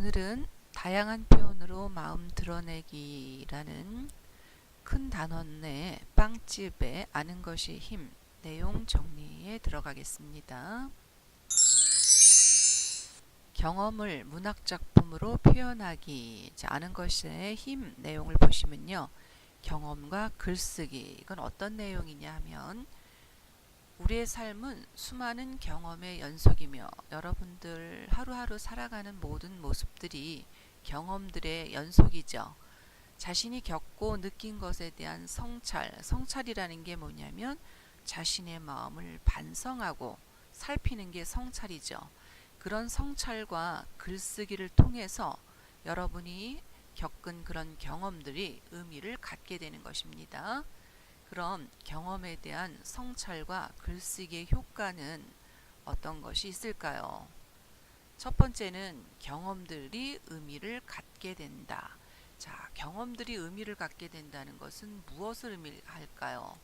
오늘은 다양한 표현으로 마음 드러내기라는 큰 단원 내 빵집에 아는 것이 힘 내용 정리에 들어가겠습니다. 경험을 문학작품으로 표현하기. 아는 것의 힘 내용을 보시면요. 경험과 글쓰기. 이건 어떤 내용이냐 하면 우리의 삶은 수많은 경험의 연속이며 여러분들 하루하루 살아가는 모든 모습들이 경험들의 연속이죠. 자신이 겪고 느낀 것에 대한 성찰이라는 게 뭐냐면 자신의 마음을 반성하고 살피는 게 성찰이죠. 그런 성찰과 글쓰기를 통해서 여러분이 겪은 그런 경험들이 의미를 갖게 되는 것입니다. 그럼 경험에 대한 성찰과 글쓰기의 효과는 어떤 것이 있을까요? 첫 번째는 경험들이 의미를 갖게 된다. 자, 경험들이 의미를 갖게 된다는 것은 무엇을 의미할까요?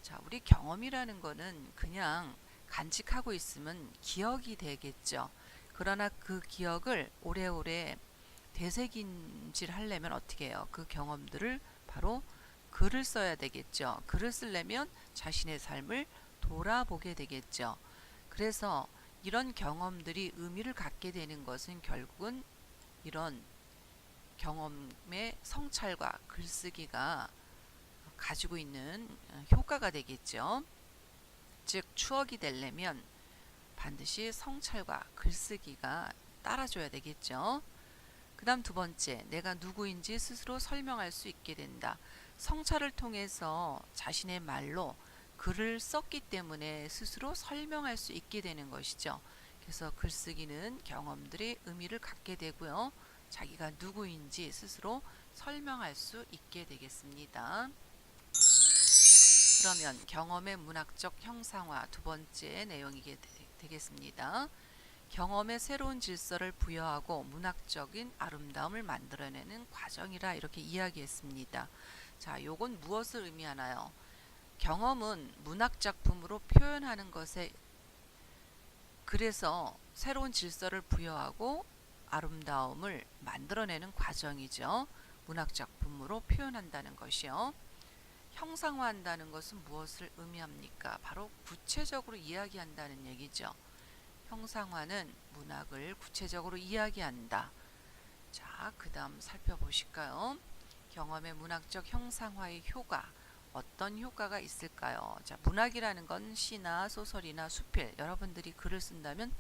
자, 우리 경험이라는 거는 그냥 간직하고 있으면 기억이 되겠죠. 그러나 그 기억을 오래오래 되새김질 하려면 어떻게 해요? 그 경험들을 바로 글을 써야 되겠죠. 글을 쓰려면 자신의 삶을 돌아보게 되겠죠. 그래서 이런 경험들이 의미를 갖게 되는 것은 결국은 이런 경험의 성찰과 글쓰기가 가지고 있는 효과가 되겠죠. 즉 추억이 되려면 반드시 성찰과 글쓰기가 따라줘야 되겠죠. 그 다음 두 번째, 내가 누구인지 스스로 설명할 수 있게 된다. 성찰을 통해서 자신의 말로 글을 썼기 때문에 스스로 설명할 수 있게 되는 것이죠. 그래서 글쓰기는 경험들이 의미를 갖게 되고요. 자기가 누구인지 스스로 설명할 수 있게 되겠습니다. 그러면 경험의 문학적 형상화 두 번째 내용이 되겠습니다. 경험에 새로운 질서를 부여하고 문학적인 아름다움을 만들어내는 과정이라 이렇게 이야기했습니다. 자, 요건 무엇을 의미하나요? 경험은 문학작품으로 표현하는 것에 그래서 새로운 질서를 부여하고 아름다움을 만들어내는 과정이죠. 문학작품으로 표현한다는 것이요. 형상화한다는 것은 무엇을 의미합니까? 바로 구체적으로 이야기한다는 얘기죠. 형상화는 문학을 구체적으로 이야기한다. 자, 그 다음 살펴보실까요? 경험의 문학적 형상화의 효과. 어떤 효과가 있을까요? 자, 문학이라는 건 시나 소설이나 수필. 여러분들이 글을 쓴다면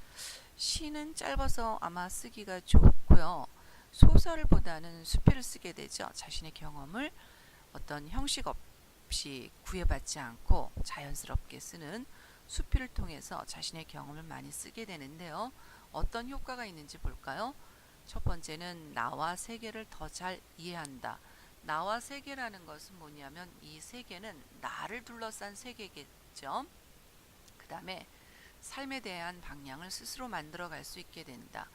시는 짧아서 아마 쓰기가 좋고요. 소설보다는 수필을 쓰게 되죠. 자신의 경험을 어떤 형식 없이 구애받지 않고 자연스럽게 쓰는 수필을 통해서 자신의 경험을 많이 쓰게 되는데요. 어떤 효과가 있는지 볼까요? 첫 번째는 나와 세계를 더 잘 이해한다. 나와 세계라는 것은 뭐냐면 이 세계는 나를 둘러싼 세계겠죠. 그 다음에 삶에 대한 방향을 스스로 만들어갈 수 있게 된다.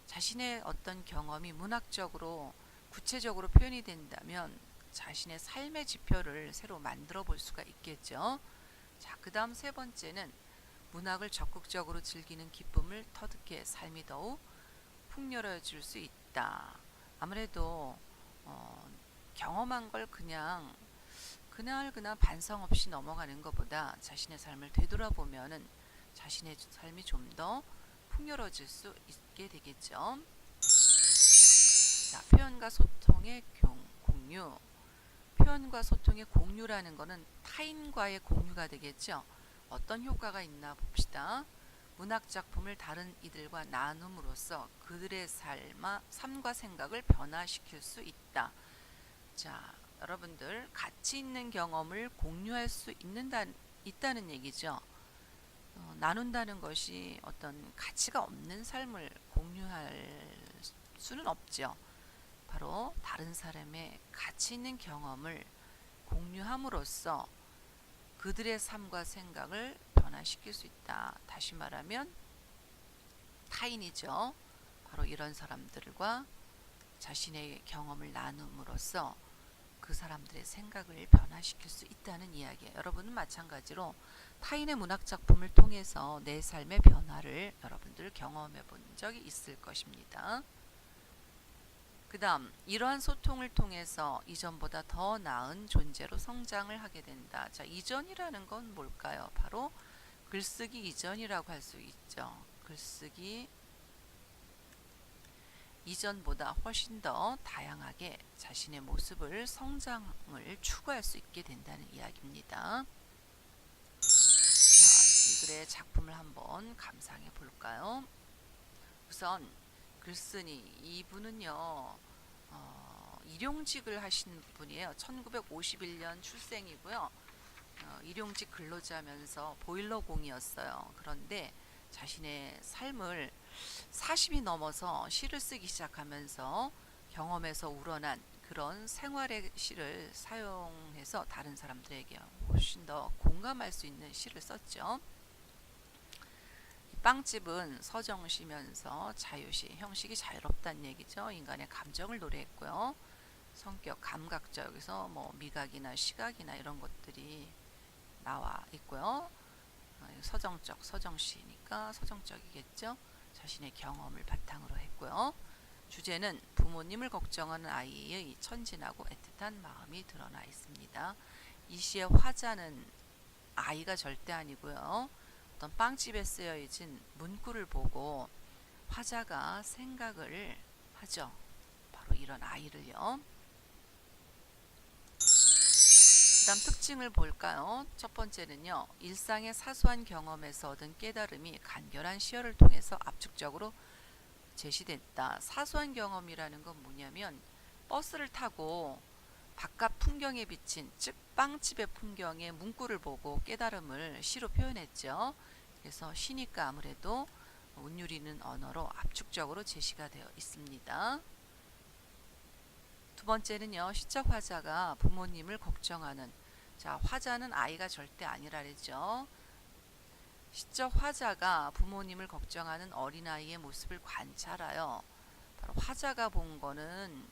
자신의 어떤 경험이 문학적으로 구체적으로 표현이 된다면 자신의 삶의 지표를 새로 만들어 볼 수가 있겠죠. 자, 그 다음 세 번째는 문학을 적극적으로 즐기는 기쁨을 터득해 삶이 더욱 풍요로워질 수 있다. 아무래도 경험한 걸 그냥 그날 반성 없이 넘어가는 것보다 자신의 삶을 되돌아보면은 자신의 삶이 좀 더 풍요로워질 수 있게 되겠죠. 자, 표현과 소통의 공유. 표현과 소통의 공유라는 것은 타인과의 공유가 되겠죠. 어떤 효과가 있나 봅시다. 문학작품을 다른 이들과 나눔으로써 그들의 삶과 생각을 변화시킬 수 있다. 자, 여러분들 가치 있는 경험을 공유할 수 있다는 얘기죠. 나눈다는 것이 어떤 가치가 없는 삶을 공유할 수는 없죠. 바로 다른 사람의 가치 있는 경험을 공유함으로써 그들의 삶과 생각을 변화시킬 수 있다. 다시 말하면 타인이죠. 바로 이런 사람들과 자신의 경험을 나눔으로써 그 사람들의 생각을 변화시킬 수 있다는 이야기예요. 여러분은 마찬가지로 타인의 문학작품을 통해서 내 삶의 변화를 여러분들 경험해 본 적이 있을 것입니다. 그 다음 이러한 소통을 통해서 이전보다 더 나은 존재로 성장을 하게 된다. 자, 이전이라는 건 뭘까요? 바로 글쓰기 이전이라고 할 수 있죠. 글쓰기 이전보다 훨씬 더 다양하게 자신의 모습을 성장을 추구할 수 있게 된다는 이야기입니다. 자, 이 글의 작품을 한번 감상해 볼까요? 우선 글쓴이 이분은요 일용직을 하신 분이에요. 1951년 출생이고요. 일용직 근로자면서 보일러공이었어요. 그런데 자신의 삶을 40이 넘어서 시를 쓰기 시작하면서 경험에서 우러난 그런 생활의 시를 사용해서 다른 사람들에게 훨씬 더 공감할 수 있는 시를 썼죠. 빵집은 서정시면서 자유시, 형식이 자유롭다는 얘기죠. 인간의 감정을 노래했고요. 성격, 감각적, 여기서 뭐 미각이나 시각이나 이런 것들이 나와 있고요. 서정적, 서정시니까 서정적이겠죠. 자신의 경험을 바탕으로 했고요. 주제는 부모님을 걱정하는 아이의 천진하고 애틋한 마음이 드러나 있습니다. 이 시의 화자는 아이가 절대 아니고요. 어떤 빵집에 쓰여진 문구를 보고 화자가 생각을 하죠. 바로 이런 아이를요. 그 다음 특징을 볼까요? 첫 번째는요. 일상의 사소한 경험에서 얻은 깨달음이 간결한 시어를 통해서 압축적으로 제시됐다. 사소한 경험이라는 건 뭐냐면 버스를 타고 바깥 풍경에 비친 즉 빵집의 풍경의 문구를 보고 깨달음을 시로 표현했죠. 그래서 시니까 아무래도 운율이는 언어로 압축적으로 제시가 되어 있습니다. 두 번째는요. 시적 화자가 부모님을 걱정하는, 자, 화자는 아이가 절대 아니라 그랬죠. 시적 화자가 부모님을 걱정하는 어린아이의 모습을 관찰하여 바로 화자가 본 거는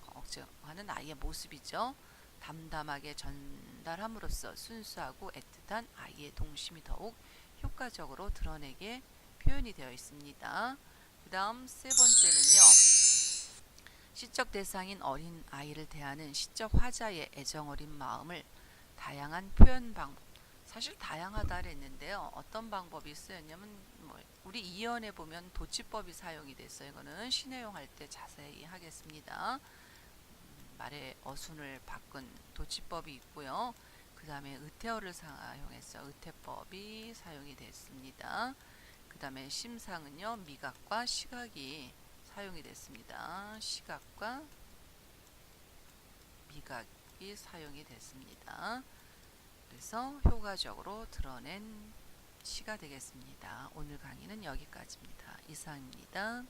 걱정하는 아이의 모습이죠. 담담하게 전달함으로써 순수하고 애틋한 아이의 동심이 더욱 효과적으로 드러내게 표현이 되어 있습니다. 그 다음 세 번째는요. 시적 대상인 어린 아이를 대하는 시적 화자의 애정어린 마음을 다양한 표현 방법, 사실 다양하다 그랬는데요. 어떤 방법이 쓰였냐면 우리 이연에 보면 도치법이 사용이 됐어요. 이거는 신해용할 때 자세히 하겠습니다. 말의 어순을 바꾼 도치법이 있고요. 그 다음에 의태어를 사용해서 의태법이 사용이 됐습니다. 그 다음에 심상은요. 미각과 시각이 사용이 됐습니다. 시각과 미각이 사용이 됐습니다. 그래서 효과적으로 드러낸 시가 되겠습니다. 오늘 강의는 여기까지입니다. 이상입니다.